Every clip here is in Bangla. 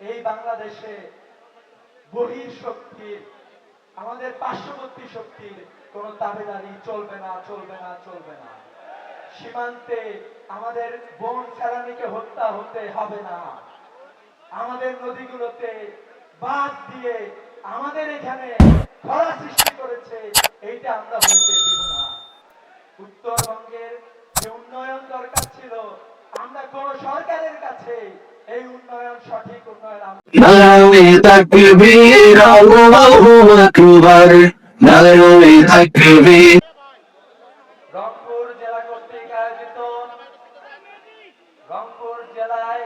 এই বাংলাদেশে বহির শক্তির, আমাদের পার্শ্ববর্তী শক্তির কোন দাবিদারি চলবে না, চলবে না, চলবে না। সীমান্তে আমাদের বোন ফেলানিকে হত্যা হতে হবে না। আমাদের নদীগুলোতে বাঁধ দিয়ে আমাদের এখানে খরা সৃষ্টি করেছে, এইটা আমরা হইতে দিব না। উত্তরবঙ্গের যে উন্নয়ন দরকার ছিল, আমরা কোন সরকারের কাছে এই উন্নয়ন, সঠিক উন্নয়ন নারায়ে তাকবীর, আল্লাহু আকবার, নারায়ে তাকবীর। রংপুর জেলা কর্তৃক আয়োজিত রংপুর জেলায়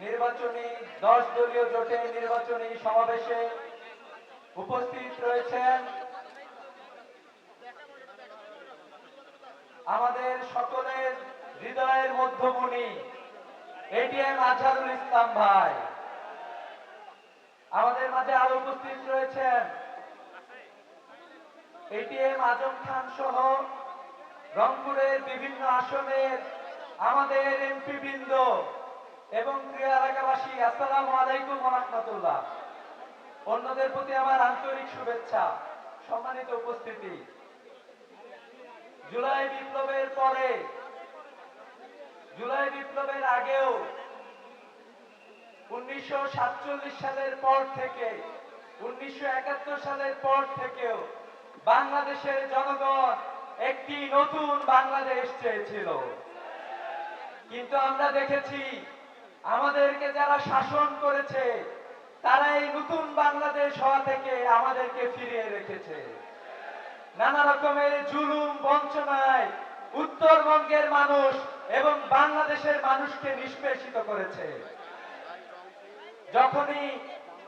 নির্বাচনী 10 দলীয় জোটের নির্বাচনী সমাবেশে উপস্থিত রয়েছেন আমাদের সকলের হৃদয়ের মধ্যমণি এটিএম আজহারুল ইসলাম ভাই। আমাদের মাঝে আরো উপস্থিত রয়েছেন এটিএম আজম খান সহ রংপুরের বিভিন্ন আসনের আমাদের এমপি বৃন্দ এবং প্রিয় এলাকাবাসী, আসসালামু আলাইকুম ওয়া রাহমাতুল্লাহ। অন্যদের প্রতি আমার আন্তরিক শুভেচ্ছা। সম্মানিত উপস্থিতি, জুলাই বিপ্লবের পরে, জুলাই বিপ্লবের আগেও 1947 সালের পর থেকে, 1971 সালের পর থেকেও বাংলাদেশের জনগণ একটি নতুন বাংলাদেশ চেয়েছিল। কিন্তু আমরা দেখেছি আমাদেরকে যারা শাসন করেছে তারা এই নতুন বাংলাদেশ হওয়া থেকে আমাদেরকে ফিরিয়ে রেখেছে। নানা রকমের জুলুম বঞ্চনায় উত্তরবঙ্গের মানুষ এবং বাংলাদেশের মানুষকে নিষ্পেষিত করেছে। যখনই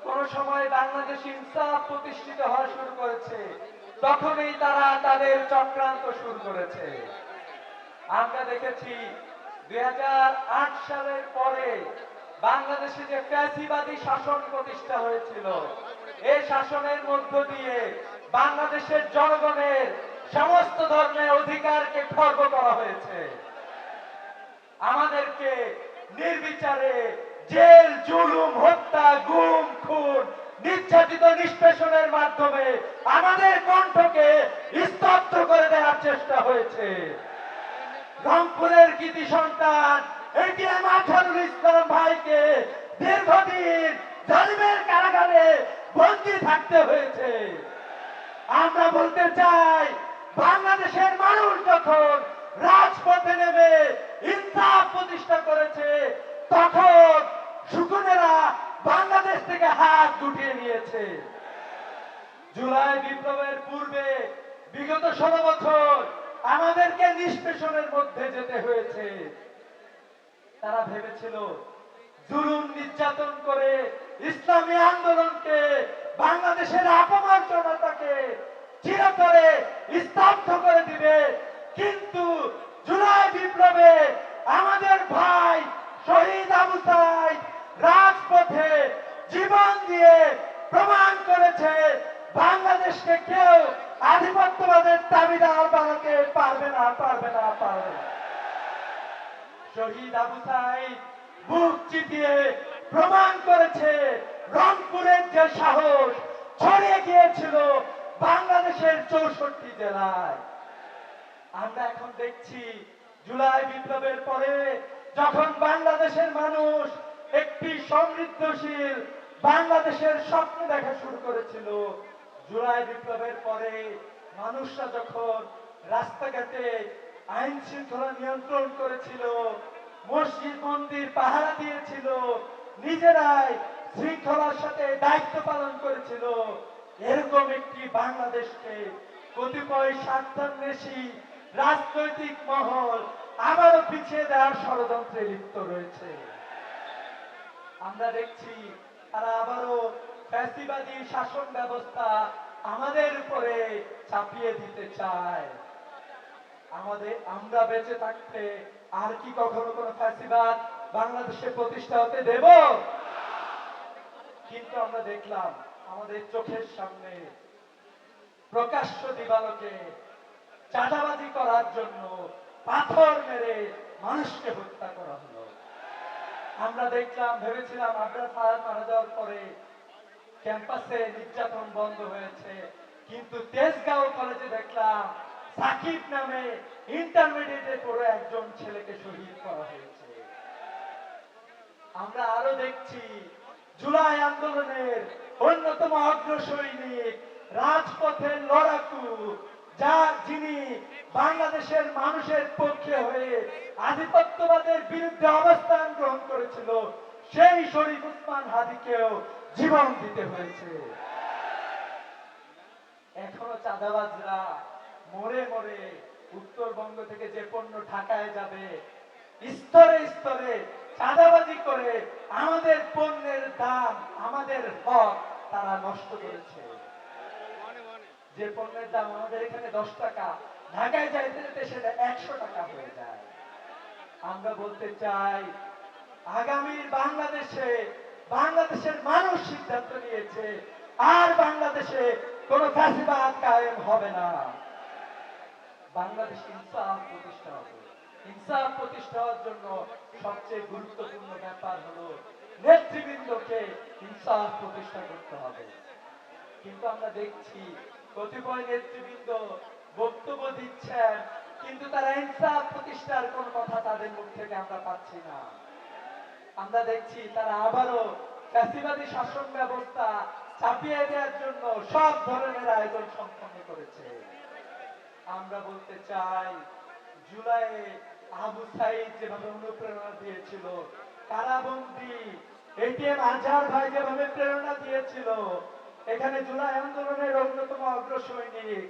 কোন সময় বাংলাদেশ ইনসাফ প্রতিষ্ঠিত হওয়া শুরু করেছে, তখনই তারা তাদের চক্রান্ত শুরু করেছে। আমরা দেখেছি 2008 সালের পরে বাংলাদেশে যে ফ্যাসিবাদী শাসন প্রতিষ্ঠা হয়েছিল, এই শাসনের মধ্য দিয়ে বাংলাদেশের জনগণের সমস্ত ধর্মের অধিকারকে খর্ব করা হয়েছে। আমাদেরকে নির্বিচারে জেল, জুলুম, হত্যা, গুম, খুন, নির্যাতিত নিষ্পেষণের মাধ্যমে আমাদের কণ্ঠকে স্তব্ধ করে দেওয়ার চেষ্টা হয়েছে। রংপুরের কৃতি সন্তান এটিএম আজহারুল ইসলাম ভাইকে দীর্ঘদিন জালিমের কারাগারে বন্দী থাকতে হয়েছে। আমরা বলতে চাই, বাংলাদেশের মানুষ যখন রাজপথে নেমে ইনসাফ প্রতিষ্ঠা করেছে, তখন শকুনেরা বাংলাদেশ থেকে হাত গুটিয়ে নিয়েছে। জুলাই বিপ্লবের পূর্বে বিগত 16 বছর আমাদেরকে নিষ্পেষণের মধ্যে যেতে হয়েছে। তারা ভেবেছিল জুলুম নির্যাতন করে ইসলামী আন্দোলনকে, বাংলাদেশের অপমার্জনতাকে চিরতরে স্তব্ধ করে দিবে। কিন্তু জুলাই বিপ্লবে আমাদের ভাই শহীদ আবু সাইদ রাজপথে জীবন দিয়ে প্রমাণ করেছে বাংলাদেশকে কেউ আধিপত্যবাদের দাবিদার বানাতে পারবে না, পারবে না, পারবে না। শহীদ আবু সাইদ বুক চিতিয়ে প্রমাণ করেছে রংপুরের যে সাহস ছড়িয়ে গিয়েছিল বাংলাদেশের 64 জেলায়। আমরা এখন দেখছি জুলাই বিপ্লবের পরে যখন বাংলাদেশের মানুষ একটি সমৃদ্ধশীল বাংলাদেশের স্বপ্ন দেখা শুরু করেছিল, জুলাই বিপ্লবের পরে মানুষরা যখন রাস্তাঘাটে আইন শৃঙ্খলা নিয়ন্ত্রণ করেছিল, মসজিদ মন্দির পাহারা দিয়েছিল, নিজেরাই শৃঙ্খলার সাথে দায়িত্ব পালন করেছিল, এরকম একটি বাংলাদেশকে কতিপয় স্বার্থান্বেষী রাজনৈতিক মহল আবারও পিছিয়ে দেওয়ার ষড়যন্ত্রে লিপ্ত রয়েছে। আমরা দেখছি তারা আবারও ফ্যাসিবাদী শাসন ব্যবস্থা আমাদের উপরে চাপিয়ে দিতে চায়। আমরা বেঁচে থাকতে আর কি কখনো কোনো ফ্যাসিবাদ বাংলাদেশে প্রতিষ্ঠা হতে দেব? কিন্তু আমরা দেখলাম আমাদের চোখের সামনে প্রকাশ্য দিবালোকে চাঁদাবাজি করার জন্য পাথর মেরে মানুষকে হত্যা করা হলো। আমরা দেখলাম, ভেবেছিলাম আবরার ফায়ার মারা যাওয়ার পরে ক্যাম্পাসে নির্যাতন বন্ধ হয়েছে, কিন্তু তেজগাঁও কলেজে দেখলাম সাকিব নামে ইন্টারমিডিয়েটে পড়ে একজন ছেলেকে শহীদ করা হয়েছে। আমরা আরো দেখছি জুলাই আন্দোলনের অন্যতম অগ্রসৈনিক, রাজপথের লড়াকু, যিনি বাংলাদেশের মানুষের পক্ষে হয়ে আধিপত্যবাদের বিরুদ্ধে অবস্থান গ্রহণ করেছিল, সেই শরীফ উসমান হাদিকেও জীবন দিতে হয়েছে। এখনো চাঁদাবাজরা মরে মরে উত্তরবঙ্গ থেকে যে পণ্য ঢাকায় যাবে, স্তরে স্তরে চাঁদাবাজি করে আমাদের পণ্যের দাম, আমাদের হক তারা নষ্ট করেছে। যে পণ্যের দাম আমাদের এখানে 10 টাকা, ঢাকায় যাইতে যেতে সেটা 100 টাকা হয়ে যায়। আমরা বলতে চাই, আগামীর বাংলাদেশে বাংলাদেশের মানুষ সিদ্ধান্ত নিয়েছে, আর বাংলাদেশে কোন ফ্যাসিবাদ কায়েম হবে না। বাংলাদেশ ইনসাফ প্রতিষ্ঠা হবে। ইনসাফ প্রতিষ্ঠা হওয়ার জন্য সবচেয়ে গুরুত্বপূর্ণ ব্যাপার হলো নেতৃবৃন্দকে ইনসাফ প্রতিষ্ঠা করতে হবে। কিন্তু আমরা দেখছি কতিপয় নেতৃবৃন্দ বক্তব্য দিচ্ছেন, কিন্তু তারা ইনসাফ প্রতিষ্ঠার কোন কথা তাদের মুখ থেকে আমরা পাচ্ছি না। আমরা দেখছি তারা আবারও ফ্যাসিবাদী শাসন ব্যবস্থা চাপিয়ে দেওয়ার জন্য সব ধরনের আয়োজন সম্পন্ন করেছে। আমরা বলতে চাই, জুলাইয়ে আবু সাইদ যেভাবে অনুপ্রেরণা দিয়েছিল, কারাবন্দী এটিএম আজহার ভাই যেভাবে প্রেরণা দিয়েছিল, এখানে জুলাই আন্দোলনের অন্যতম অগ্রসৈনিক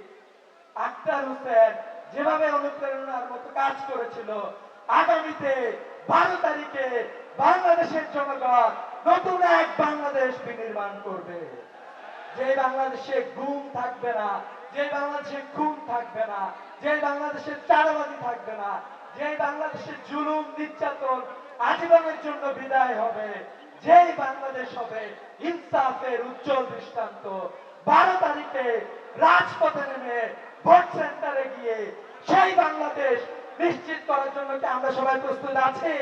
আক্তার হোসেন যেভাবে অনুপ্রেরণার মতো কাজ করেছিল, আগামীতে 12 তারিখে বাংলাদেশের জনগণ নতুন এক বাংলাদেশ বিনির্মাণ করবে। যে বাংলাদেশে গুম থাকবে না, যে বাংলাদেশে খুন থাকবে না, যে বাংলাদেশে চাঁদাবাজি থাকবে না, যে বাংলাদেশে জুলুম নির্যাতন আজীবনের জন্য বিদায় হবে, যেই বাংলাদেশ হবে ইনসাফের উজ্জ্বল দৃষ্টান্ত। 12 তারিখে রাজপথে নেমে ভোট সেন্টারে গিয়ে সেই বাংলাদেশ নিশ্চিত করার জন্য কি আমরা সবাই প্রস্তুত আছি?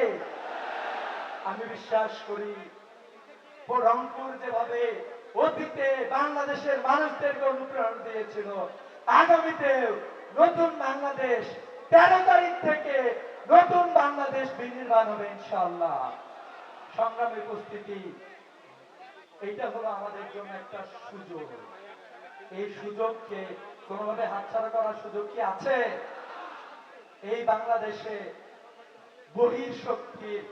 আমি বিশ্বাস করি, রংপুর যেভাবে অতীতে বাংলাদেশের মানুষদেরকে অনুপ্রেরণা দিয়েছিল, আগামীতে নতুন বাংলাদেশ 13 তারিখ থেকে নতুন বাংলাদেশ বিনির্মাণ হবে ইনশাআল্লাহ। সংগ্রামী উপস্থিতি, এইটা হলো আমাদের জন্য একটা সুযোগ। এই সুযোগকে কোনোভাবে হাতছাড়া করার সুযোগ কি আছে? এই বাংলাদেশে বহির শক্তির,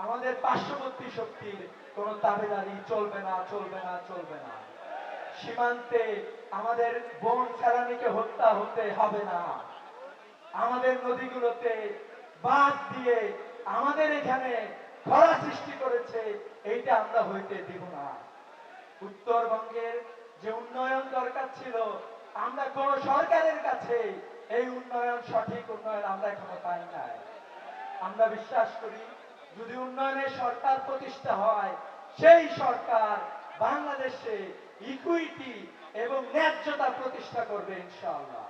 আমাদের পার্শ্ববর্তী শক্তির কোন দাবিদারি চলবে না, চলবে না, চলবে না। সীমান্তে আমাদের বোন ফেলানিকে হত্যা হতে হবে না। আমাদের নদীগুলোতে বাঁধ দিয়ে আমাদের এখানে খরা সৃষ্টি করেছে, এইটা আমরা হইতে দিব না। উত্তরবঙ্গের যে উন্নয়ন দরকার ছিল, আমরা কোন সরকারের কাছে এই উন্নয়ন, সঠিক উন্নয়ন আমরা এখনো পাই নাই। আমরা বিশ্বাস করি, যদি উন্নয়নের সরকার প্রতিষ্ঠা হয়, সেই সরকার বাংলাদেশে ইকুইটি এবং ন্যায্যতা প্রতিষ্ঠা করবে ইনশাআল্লাহ।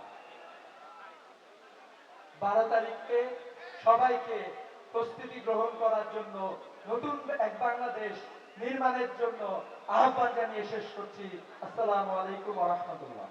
12 তারিখে সবাইকে প্রস্তুতি গ্রহণ করার জন্য, নতুন এক বাংলাদেশ নির্মাণের জন্য আহ্বান জানিয়ে শেষ করছি। আসসালামু আলাইকুম ওয়া রাহমাতুল্লাহ।